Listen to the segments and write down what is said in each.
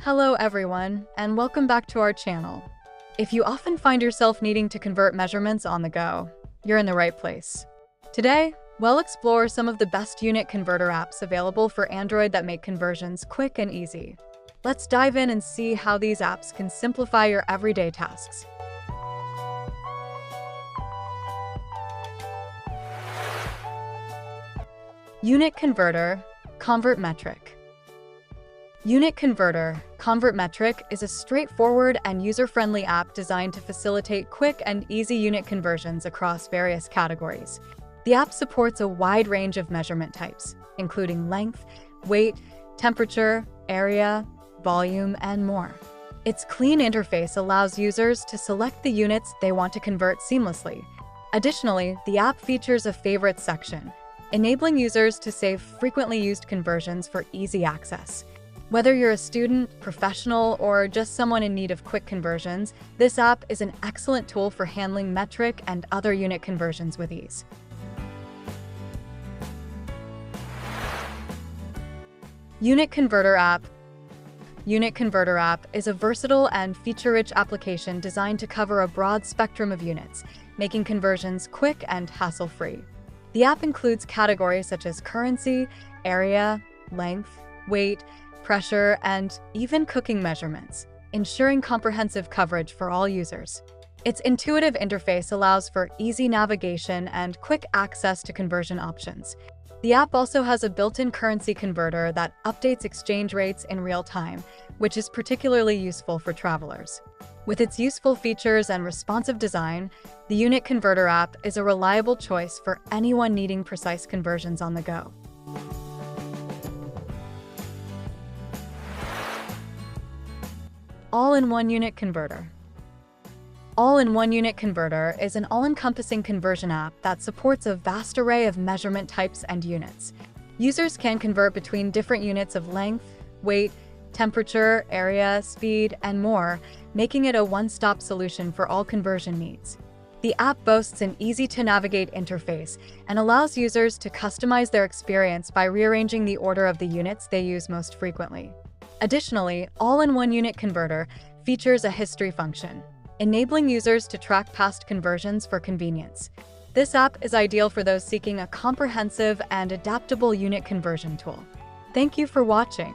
Hello everyone, and welcome back to our channel. If you often find yourself needing to convert measurements on the go, you're in the right place. Today, we'll explore some of the best unit converter apps available for Android that make conversions quick and easy. Let's dive in and see how these apps can simplify your everyday tasks. Unit Converter, ConvertMetric. Unit Converter, ConvertMetric is a straightforward and user-friendly app designed to facilitate quick and easy unit conversions across various categories. The app supports a wide range of measurement types, including length, weight, temperature, area, volume, and more. Its clean interface allows users to select the units they want to convert seamlessly. Additionally, the app features a favorites section, enabling users to save frequently used conversions for easy access. Whether you're a student, professional, or just someone in need of quick conversions, this app is an excellent tool for handling metric and other unit conversions with ease. Unit Converter app. Unit Converter app is a versatile and feature-rich application designed to cover a broad spectrum of units, making conversions quick and hassle-free. The app includes categories such as currency, area, length, weight, pressure, and even cooking measurements, ensuring comprehensive coverage for all users. Its intuitive interface allows for easy navigation and quick access to conversion options. The app also has a built-in currency converter that updates exchange rates in real time, which is particularly useful for travelers. With its useful features and responsive design, the Unit Converter app is a reliable choice for anyone needing precise conversions on the go. All-in-One Unit Converter. All-in-One Unit Converter is an all-encompassing conversion app that supports a vast array of measurement types and units. Users can convert between different units of length, weight, temperature, area, speed, and more, making it a one-stop solution for all conversion needs. The app boasts an easy-to-navigate interface and allows users to customize their experience by rearranging the order of the units they use most frequently. Additionally, All-in-One Unit Converter features a history function, enabling users to track past conversions for convenience. This app is ideal for those seeking a comprehensive and adaptable unit conversion tool. Thank you for watching.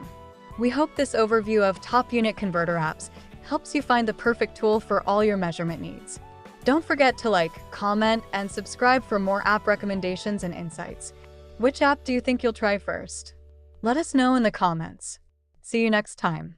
We hope this overview of top unit converter apps helps you find the perfect tool for all your measurement needs. Don't forget to like, comment, and subscribe for more app recommendations and insights. Which app do you think you'll try first? Let us know in the comments. See you next time.